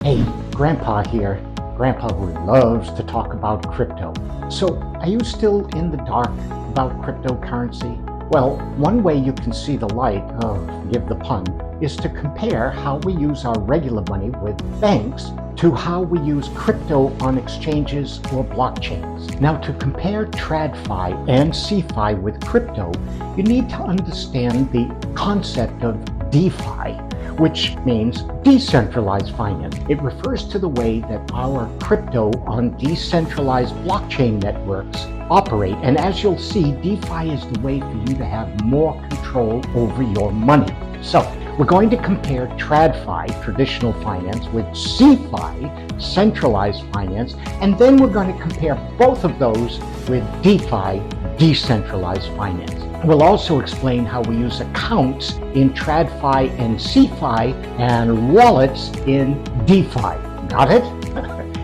Hey, Grandpa here. Grandpa who loves to talk about crypto. So, are you still in the dark about cryptocurrency? Well, one way you can see the light, forgive the pun, is to compare how we use our regular money with banks to how we use crypto on exchanges or blockchains. Now, to compare TradFi and CFI with crypto, you need to understand the concept of DeFi, which means decentralized finance. It refers to the way that our crypto on decentralized blockchain networks operate. And as you'll see, DeFi is the way for you to have more control over your money. So we're going to compare TradFi, traditional finance, with CFI, centralized finance, and then we're going to compare both of those with DeFi, decentralized finance. We'll also explain how we use accounts in TradFi and CFI and wallets in DeFi. Got it?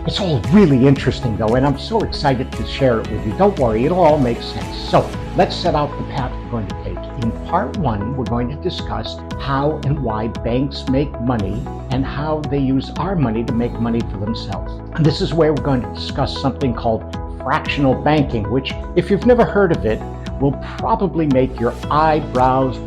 It's all really interesting though, and I'm so excited to share it with you. Don't worry, it'll all make sense. So let's set out the path we're going to take. In part one, we're going to discuss how and why banks make money and how they use our money to make money for themselves. And this is where we're going to discuss something called fractional banking, which, if you've never heard of it, will probably make your eyebrows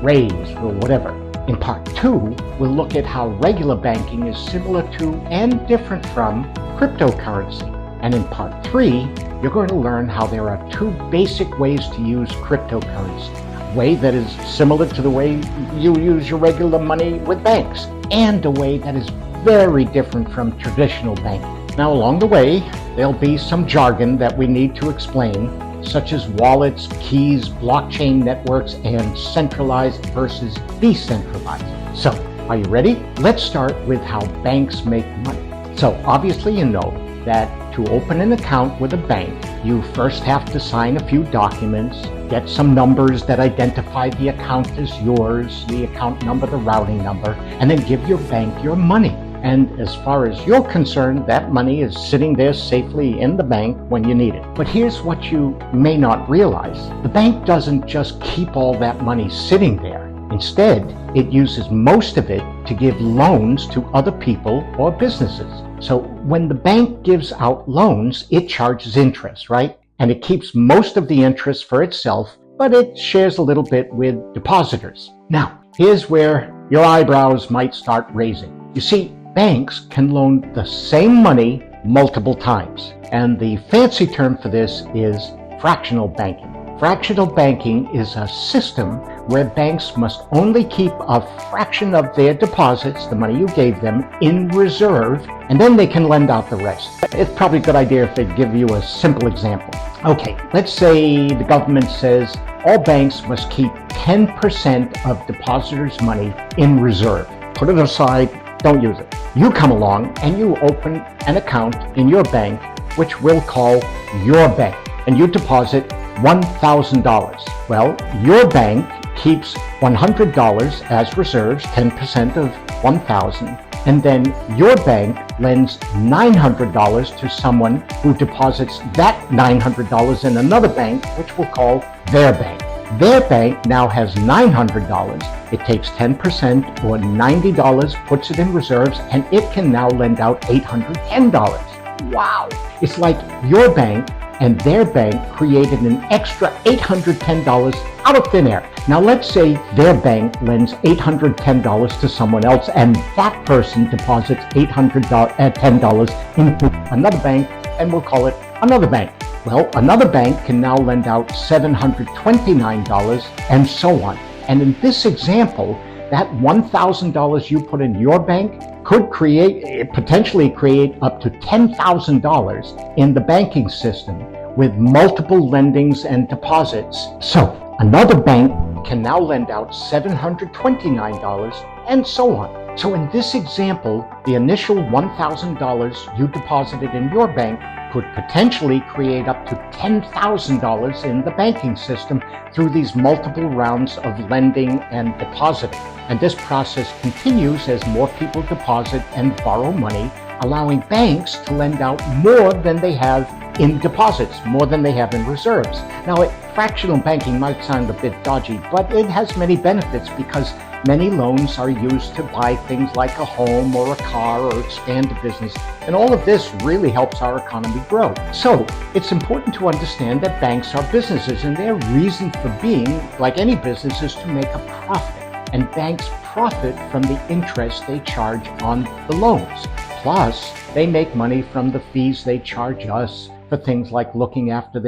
raise, or whatever. In part two, we'll look at how regular banking is similar to and different from cryptocurrency. And in part three, you're going to learn how there are two basic ways to use cryptocurrency. A way that is similar to the way you use your regular money with banks, and a way that is very different from traditional banking. Now, along the way, there'll be some jargon that we need to explain, such as wallets, keys, blockchain networks, and centralized versus decentralized. So, are you ready? Let's start with how banks make money. So, obviously you know that to open an account with a bank, you first have to sign a few documents, get some numbers that identify the account as yours, the account number, the routing number, and then give your bank your money. And as far as you're concerned, that money is sitting there safely in the bank when you need it. But here's what you may not realize. The bank doesn't just keep all that money sitting there. Instead, it uses most of it to give loans to other people or businesses. So when the bank gives out loans, it charges interest, right? And it keeps most of the interest for itself, but it shares a little bit with depositors. Now, here's where your eyebrows might start raising. You see, banks can loan the same money multiple times. And the fancy term for this is fractional banking. Fractional banking is a system where banks must only keep a fraction of their deposits, the money you gave them, in reserve, and then they can lend out the rest. It's probably a good idea if they give you a simple example. Okay, let's say the government says all banks must keep 10% of depositors' money in reserve. Put it aside, don't use it. You come along and you open an account in your bank, which we'll call your bank, and you deposit $1,000. Well, your bank keeps $100 as reserves, 10% of $1,000, and then your bank lends $900 to someone who deposits that $900 in another bank, which we'll call their bank. Their bank now has $900. It takes 10% or $90, puts it in reserves, and it can now lend out $810. Wow! It's like your bank and their bank created an extra $810 out of thin air. Now let's say their bank lends $810 to someone else, and that person deposits $810 into another bank, and we'll call it another bank. Well, another bank can now lend out $729 and so on. And in this example, that $1,000 you put in your bank could potentially create up to $10,000 in the banking system with multiple lendings and deposits. So another bank can now lend out $729 and so on. So in this example, the initial $1,000 you deposited in your bank could potentially create up to $10,000 in the banking system through these multiple rounds of lending and depositing. And this process continues as more people deposit and borrow money, allowing banks to lend out more than they have in deposits, more than they have in reserves. Now, fractional banking might sound a bit dodgy, but it has many benefits because Many loans are used to buy things like a home or a car or expand a business, and all of this really helps our economy grow. So it's important to understand that banks are businesses, and their reason for being, like any business, is to make a profit. And banks profit from the interest they charge on the loans. Plus, they make money from the fees they charge us for things like looking after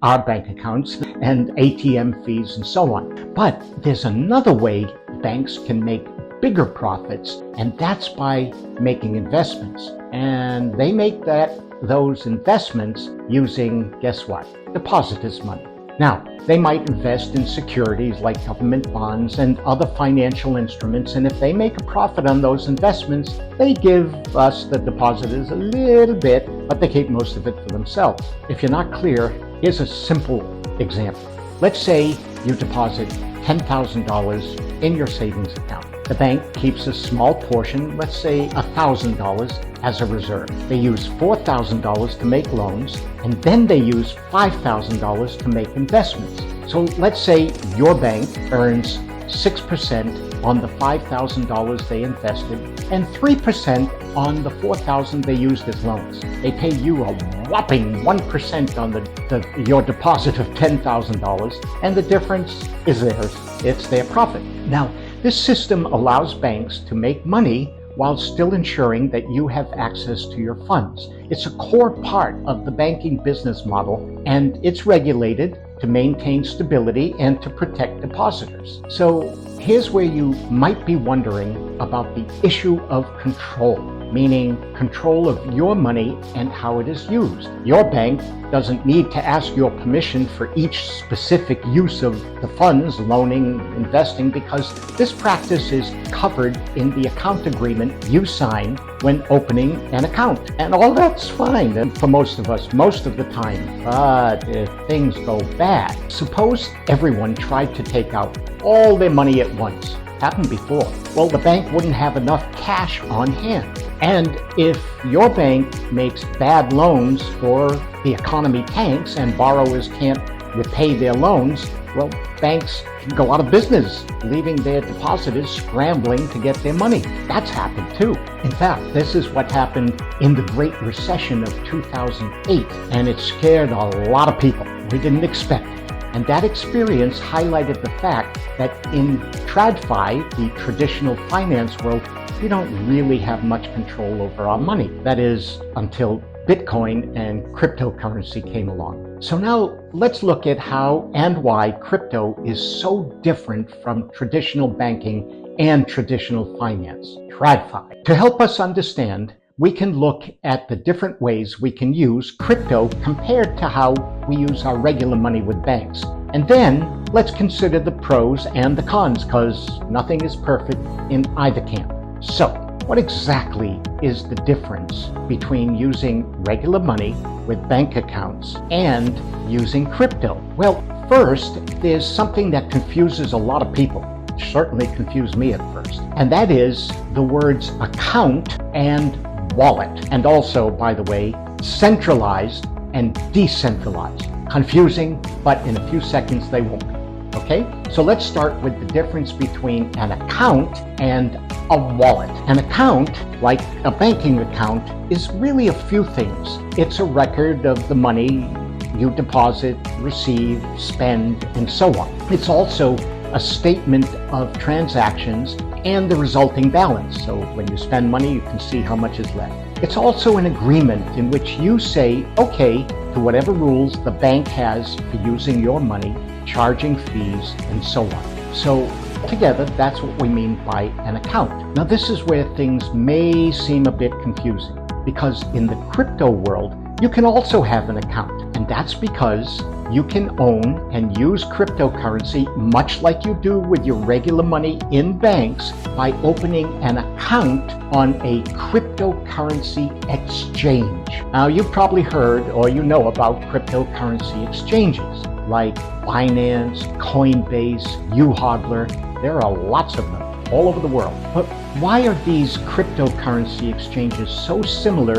our bank accounts and ATM fees and so on. But there's another way banks can make bigger profits, and that's by making investments. And they make those investments using, guess what? Depositors' money. Now, they might invest in securities like government bonds and other financial instruments, and if they make a profit on those investments, they give us, the depositors, a little bit, but they keep most of it for themselves. If you're not clear, here's a simple example. Let's say you deposit $10,000 in your savings account. The bank keeps a small portion, let's say $1,000, as a reserve. They use $4,000 to make loans, and then they use $5,000 to make investments. So let's say your bank earns 6% on the $5,000 they invested and 3% on the $4,000 they used as loans. They pay you a whopping 1% on your deposit of $10,000, and the difference is theirs. It's their profit. Now, this system allows banks to make money while still ensuring that you have access to your funds. It's a core part of the banking business model, and it's regulated to maintain stability and to protect depositors. So here's where you might be wondering about the issue of control, meaning control of your money and how it is used. Your bank doesn't need to ask your permission for each specific use of the funds, loaning, investing, because this practice is covered in the account agreement you sign when opening an account. And all that's fine, and for most of us, most of the time. But if things go bad, suppose everyone tried to take out all their money at once. Happened before. Well, the bank wouldn't have enough cash on hand. And if your bank makes bad loans or the economy tanks and borrowers can't repay their loans, well, banks can go out of business, leaving their depositors scrambling to get their money. That's happened too. In fact, this is what happened in the Great Recession of 2008, and it scared a lot of people. We didn't expect it. And that experience highlighted the fact that in TradFi, the traditional finance world, we don't really have much control over our money. That is, until Bitcoin and cryptocurrency came along. So now let's look at how and why crypto is so different from traditional banking and traditional finance, TradFi. To help us understand, we can look at the different ways we can use crypto compared to how we use our regular money with banks. And then let's consider the pros and the cons, because nothing is perfect in either camp. So, what exactly is the difference between using regular money with bank accounts and using crypto? Well, first, there's something that confuses a lot of people. It certainly confused me at first. And that is the words account and wallet. And also, by the way, centralized and decentralized. Confusing, but in a few seconds they won't be. Okay, so let's start with the difference between an account and a wallet. An account, like a banking account, is really a few things. It's a record of the money you deposit, receive, spend, and so on. It's also a statement of transactions and the resulting balance. So when you spend money, you can see how much is left. It's also an agreement in which you say, okay, to whatever rules the bank has for using your money, charging fees, and so on. So together, that's what we mean by an account. Now, this is where things may seem a bit confusing, because in the crypto world, you can also have an account, and that's because you can own and use cryptocurrency much like you do with your regular money in banks by opening an account on a cryptocurrency exchange. Now, you've probably heard or you know about cryptocurrency exchanges like Binance, Coinbase, uHodler. There are lots of them all over the world. But why are these cryptocurrency exchanges so similar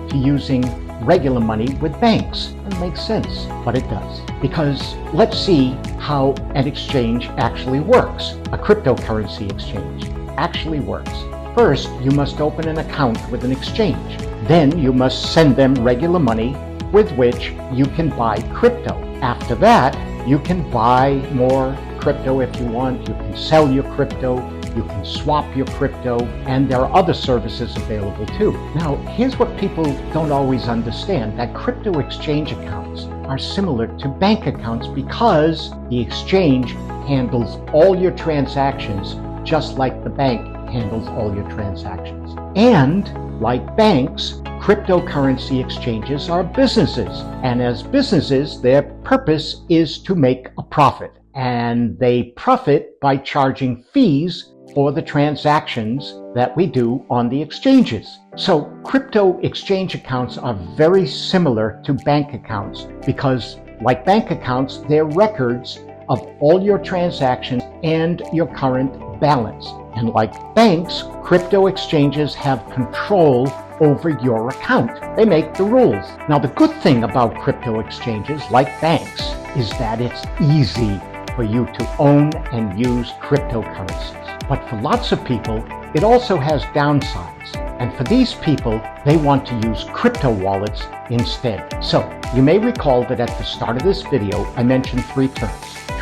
to using regular money with banks? make sense, but it does. Because let's see how an exchange actually works. A cryptocurrency exchange actually works. First, you must open an account with an exchange. Then you must send them regular money with which you can buy crypto. After that, you can buy more crypto if you want. You can sell your crypto. You can swap your crypto, and there are other services available too. Now, here's what people don't always understand, that crypto exchange accounts are similar to bank accounts because the exchange handles all your transactions just like the bank handles all your transactions. And like banks, cryptocurrency exchanges are businesses. And as businesses, their purpose is to make a profit. And they profit by charging fees for the transactions that we do on the exchanges. So crypto exchange accounts are very similar to bank accounts because, like bank accounts, they're records of all your transactions and your current balance. And like banks, crypto exchanges have control over your account. They make the rules. Now, the good thing about crypto exchanges, like banks, is that it's easy for you to own and use cryptocurrencies. But for lots of people, it also has downsides. And for these people, they want to use crypto wallets instead. So you may recall that at the start of this video, I mentioned three terms: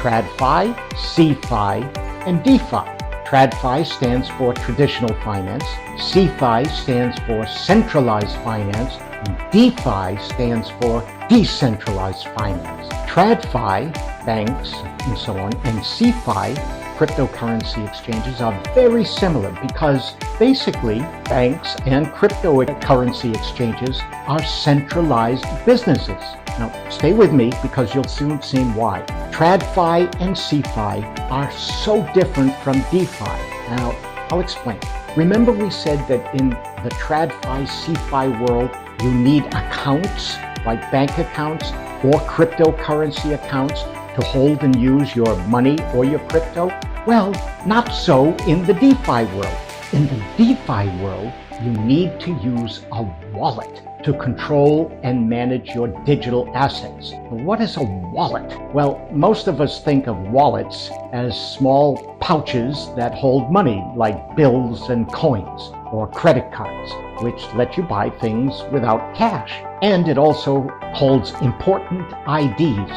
TradFi, CFi, and DeFi. TradFi stands for traditional finance, CFi stands for centralized finance, and DeFi stands for decentralized finance. TradFi, banks, and so on, and CFi, cryptocurrency exchanges, are very similar because basically banks and cryptocurrency exchanges are centralized businesses. Now, stay with me because you'll soon see why. TradFi and CFi are so different from DeFi. Now, I'll explain. Remember we said that in the TradFi, CFi world, you need accounts, like bank accounts or cryptocurrency accounts, to hold and use your money or your crypto? Well, not so in the DeFi world. In the DeFi world, you need to use a wallet to control and manage your digital assets. What is a wallet? Well, most of us think of wallets as small pouches that hold money, like bills and coins, or credit cards, which let you buy things without cash. And it also holds important IDs,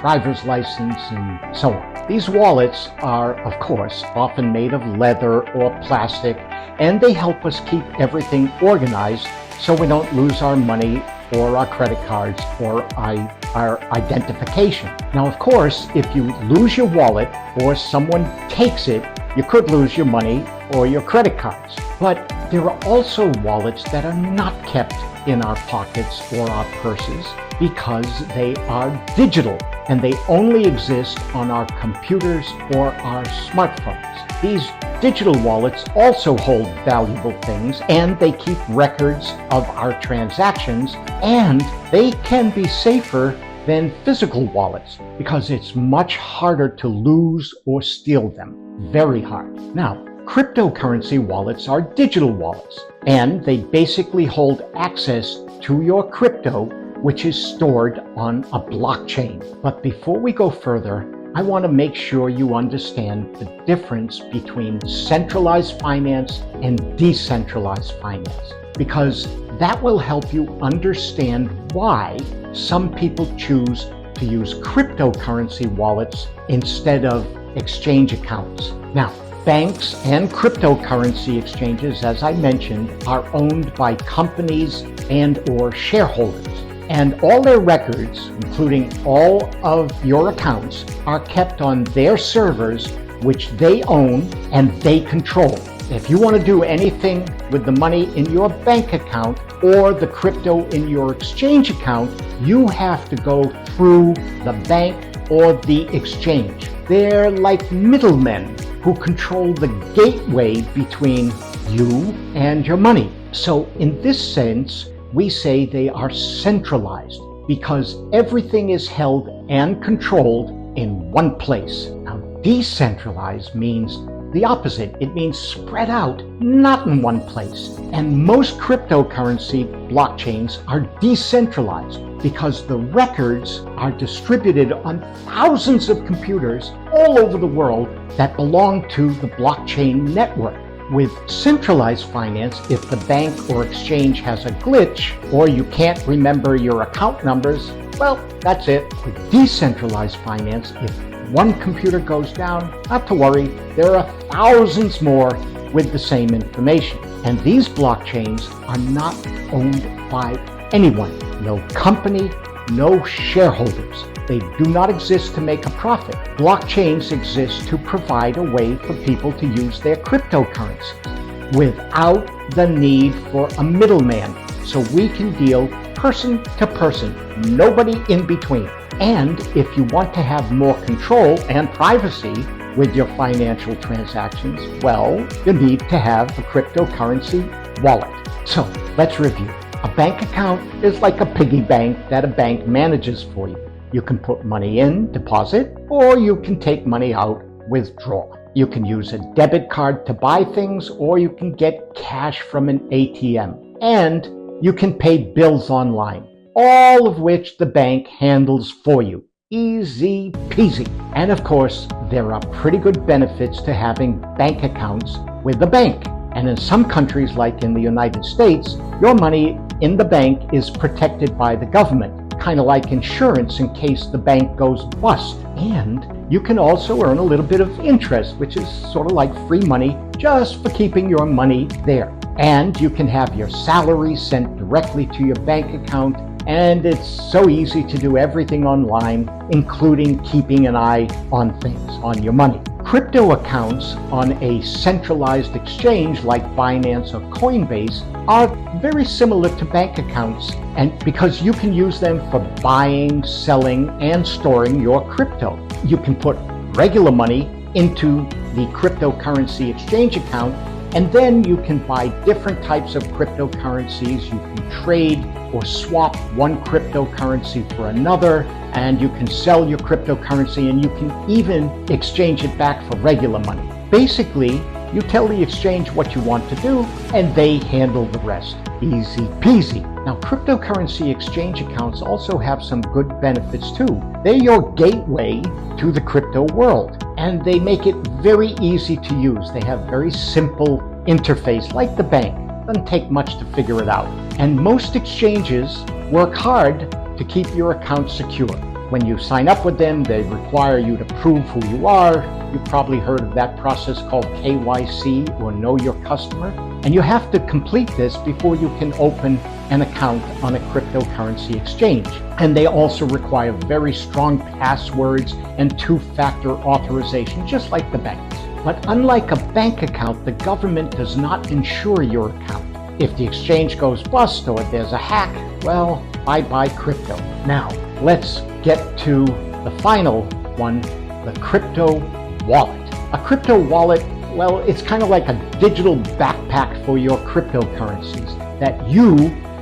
driver's license, and so on. These wallets are, of course, often made of leather or plastic, and they help us keep everything organized so we don't lose our money or our credit cards or our identification. Now, of course, if you lose your wallet or someone takes it, you could lose your money or your credit cards. But there are also wallets that are not kept in our pockets or our purses because they are digital and they only exist on our computers or our smartphones. These digital wallets also hold valuable things, and they keep records of our transactions, and they can be safer than physical wallets because it's much harder to lose or steal them. Very hard. Now, cryptocurrency wallets are digital wallets, and they basically hold access to your crypto, which is stored on a blockchain. But before we go further, I want to make sure you understand the difference between centralized finance and decentralized finance, because that will help you understand why some people choose to use cryptocurrency wallets instead of exchange accounts. Now, banks and cryptocurrency exchanges, as I mentioned, are owned by companies and/or shareholders. And all their records, including all of your accounts, are kept on their servers, which they own and they control. If you want to do anything with the money in your bank account or the crypto in your exchange account, you have to go through the bank or the exchange. They're like middlemen who control the gateway between you and your money. So in this sense, we say they are centralized because everything is held and controlled in one place. Now, decentralized means the opposite. It means spread out, not in one place. And most cryptocurrency blockchains are decentralized. because the records are distributed on thousands of computers all over the world that belong to the blockchain network. With centralized finance, if the bank or exchange has a glitch or you can't remember your account numbers, well, that's it. With decentralized finance, if one computer goes down, not to worry, there are thousands more with the same information. And these blockchains are not owned by anyone. No company, no shareholders. They do not exist to make a profit. Blockchains exist to provide a way for people to use their cryptocurrencies without the need for a middleman, so we can deal person to person, nobody in between. And if you want to have more control and privacy with your financial transactions, well, you need to have a cryptocurrency wallet. So let's review. A bank account is like a piggy bank that a bank manages for you. You can put money in, deposit, or you can take money out, withdraw. You can use a debit card to buy things, or you can get cash from an ATM. And you can pay bills online, all of which the bank handles for you. Easy peasy. And of course, there are pretty good benefits to having bank accounts with the bank. And in some countries, like in the United States, your money in the bank is protected by the government, kind of like insurance in case the bank goes bust. And you can also earn a little bit of interest, which is sort of like free money just for keeping your money there. And you can have your salary sent directly to your bank account. And it's so easy to do everything online, including keeping an eye on things, on your money. Crypto accounts on a centralized exchange like Binance or Coinbase are very similar to bank accounts, and because you can use them for buying, selling, and storing your crypto. You can put regular money into the cryptocurrency exchange account, and then you can buy different types of cryptocurrencies. You can trade or swap one cryptocurrency for another, and you can sell your cryptocurrency, and you can even exchange it back for regular money. Basically, you tell the exchange what you want to do, and they handle the rest. Easy peasy. Now, cryptocurrency exchange accounts also have some good benefits too. They're your gateway to the crypto world, and they make it very easy to use. They have very simple interface, like the bank. Doesn't take much to figure it out. And most exchanges work hard to keep your account secure. When you sign up with them, they require you to prove who you are. You've probably heard of that process called KYC, or Know Your Customer. And you have to complete this before you can open an account on a cryptocurrency exchange. And they also require very strong passwords and two-factor authorization, just like the banks. But unlike a bank account, the government does not insure your account. If the exchange goes bust or there's a hack, well, bye-bye crypto. Now, let's get to the final one, the crypto wallet. A crypto wallet, well, it's kind of like a digital backpack for your cryptocurrencies that you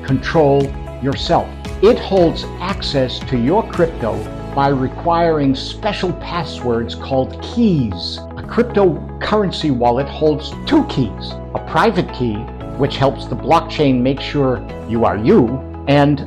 control yourself. It holds access to your crypto by requiring special passwords called keys. A cryptocurrency wallet holds two keys: a private key, which helps the blockchain make sure you are you and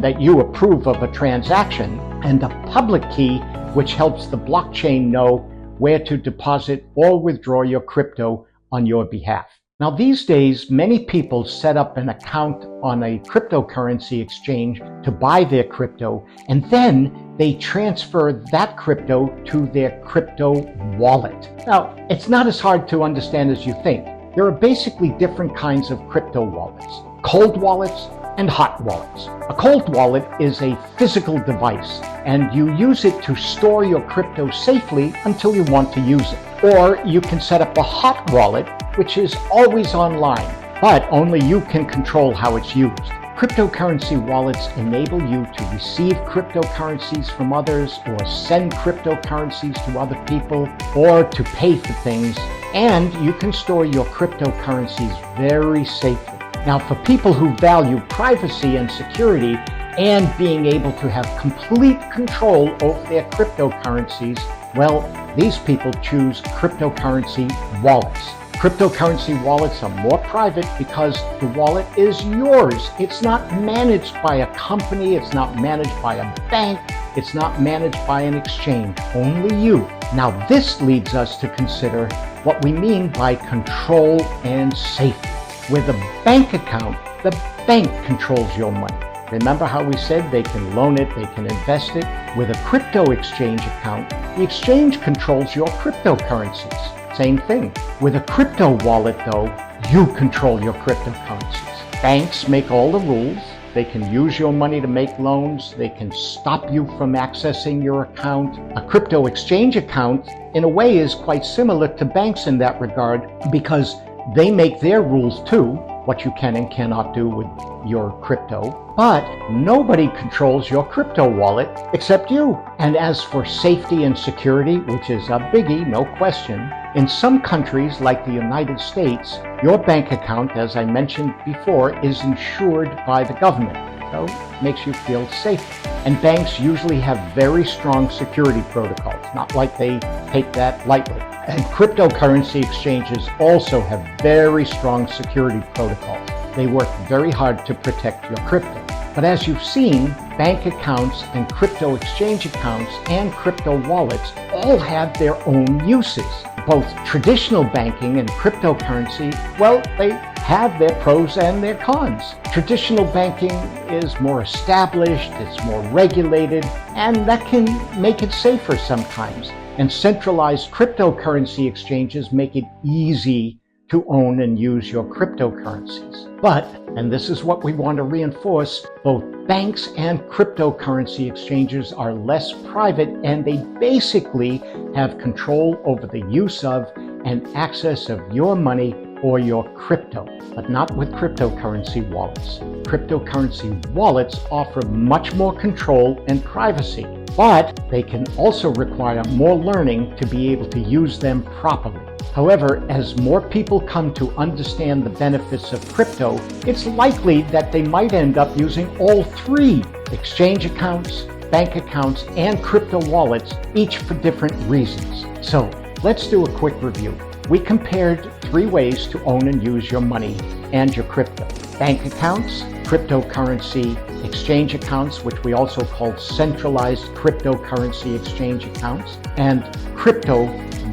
that you approve of a transaction, and a public key, which helps the blockchain know where to deposit or withdraw your crypto on your behalf. Now, these days, many people set up an account on a cryptocurrency exchange to buy their crypto, and then they transfer that crypto to their crypto wallet. Now, it's not as hard to understand as you think. There are basically different kinds of crypto wallets: cold wallets and hot wallets. A cold wallet is a physical device, and you use it to store your crypto safely until you want to use it. Or you can set up a hot wallet, which is always online, but only you can control how it's used. Cryptocurrency wallets enable you to receive cryptocurrencies from others, or send cryptocurrencies to other people, or to pay for things, and you can store your cryptocurrencies very safely. Now, for people who value privacy and security and being able to have complete control over their cryptocurrencies, well, these people choose cryptocurrency wallets. Cryptocurrency wallets are more private because the wallet is yours. It's not managed by a company, it's not managed by a bank, it's not managed by an exchange, only you. Now this leads us to consider what we mean by control and safety. With a bank account, the bank controls your money. Remember how we said they can loan it, they can invest it? With a crypto exchange account, the exchange controls your cryptocurrencies. Same thing. With a crypto wallet though, you control your cryptocurrencies. Banks make all the rules. They can use your money to make loans. They can stop you from accessing your account. A crypto exchange account, in a way, is quite similar to banks in that regard because they make their rules too, what you can and cannot do with your crypto. But nobody controls your crypto wallet except you. And as for safety and security, which is a biggie, no question, in some countries like the United States, your bank account, as I mentioned before, is insured by the government. So it makes you feel safer. And banks usually have very strong security protocols, not like they take that lightly. And cryptocurrency exchanges also have very strong security protocols. They work very hard to protect your crypto. But as you've seen, bank accounts and crypto exchange accounts and crypto wallets all have their own uses. Both traditional banking and cryptocurrency, well, they have their pros and their cons. Traditional banking is more established, it's more regulated, and that can make it safer sometimes. And centralized cryptocurrency exchanges make it easy to own and use your cryptocurrencies. But, and this is what we want to reinforce, both banks and cryptocurrency exchanges are less private and they basically have control over the use of and access of your money or your crypto, but not with cryptocurrency wallets. Cryptocurrency wallets offer much more control and privacy, but they can also require more learning to be able to use them properly. However, as more people come to understand the benefits of crypto, it's likely that they might end up using all three: exchange accounts, bank accounts, and crypto wallets, each for different reasons. So let's do a quick review. We compared 3 ways to own and use your money and your crypto: bank accounts, cryptocurrency exchange accounts, which we also call centralized cryptocurrency exchange accounts, and crypto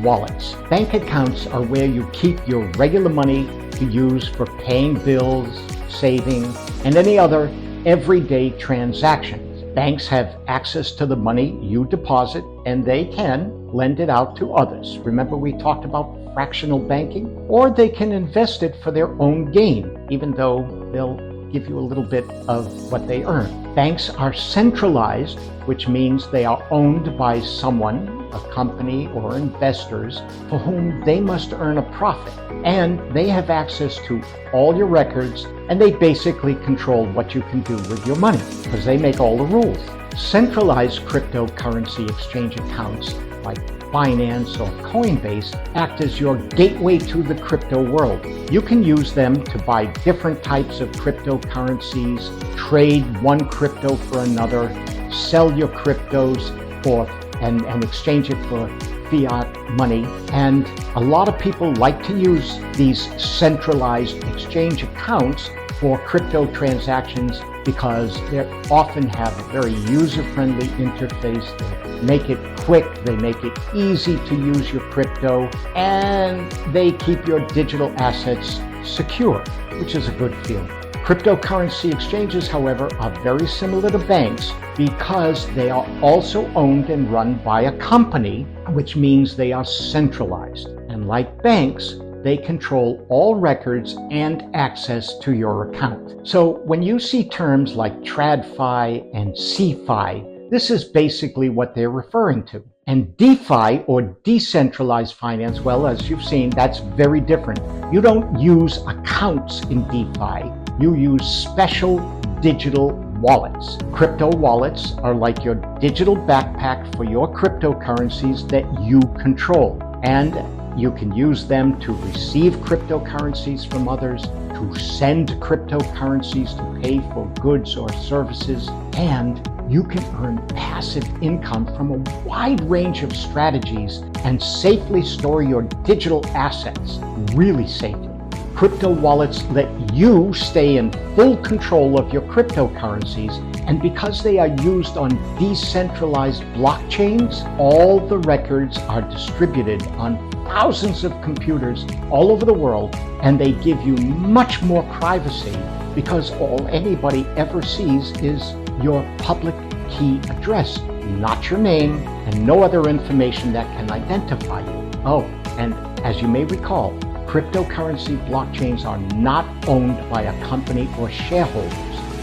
wallets. Bank accounts are where you keep your regular money to use for paying bills, saving, and any other everyday transactions. Banks have access to the money you deposit, and they can lend it out to others. Remember we talked about fractional banking? Or they can invest it for their own gain, even though they'll give you a little bit of what they earn. Banks are centralized, which means they are owned by someone, a company or investors, for whom they must earn a profit. And they have access to all your records, and they basically control what you can do with your money, because they make all the rules. Centralized cryptocurrency exchange accounts like Binance or Coinbase act as your gateway to the crypto world. You can use them to buy different types of cryptocurrencies, trade one crypto for another, sell your cryptos for and exchange it for fiat money. And a lot of people like to use these centralized exchange accounts for crypto transactions because they often have a very user-friendly interface. They make it quick, they make it easy to use your crypto, and they keep your digital assets secure, which is a good feeling. Cryptocurrency exchanges, however, are very similar to banks because they are also owned and run by a company, which means they are centralized. And like banks, they control all records and access to your account. So when you see terms like TradFi and CFI, this is basically what they're referring to. And DeFi, or decentralized finance, well, as you've seen, that's very different. You don't use accounts in DeFi. You use special digital wallets. Crypto wallets are like your digital backpack for your cryptocurrencies that you control. And you can use them to receive cryptocurrencies from others, to send cryptocurrencies to pay for goods or services, and you can earn passive income from a wide range of strategies and safely store your digital assets really safely. Crypto wallets let you stay in full control of your cryptocurrencies, and because they are used on decentralized blockchains, all the records are distributed on thousands of computers all over the world, and they give you much more privacy because all anybody ever sees is your public key address, not your name, and no other information that can identify you. Oh, and as you may recall, cryptocurrency blockchains are not owned by a company or shareholders.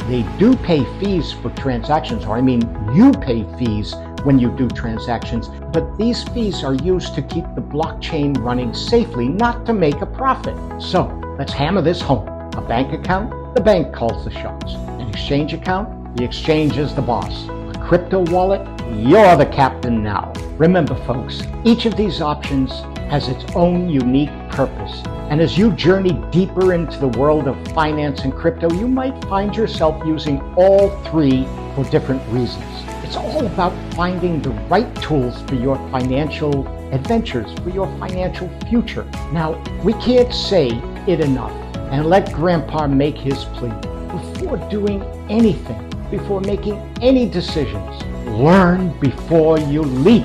They do pay fees for transactions, or you pay fees when you do transactions, but these fees are used to keep the blockchain running safely, not to make a profit. So let's hammer this home. A bank account, the bank calls the shots. An exchange account, the exchange is the boss. A crypto wallet, you're the captain now. Remember folks, each of these options has its own unique purpose. And as you journey deeper into the world of finance and crypto, you might find yourself using all three for different reasons. It's all about finding the right tools for your financial adventures, for your financial future. Now, we can't say it enough, and let Grandpa make his plea. Before doing anything, before making any decisions, learn before you leap.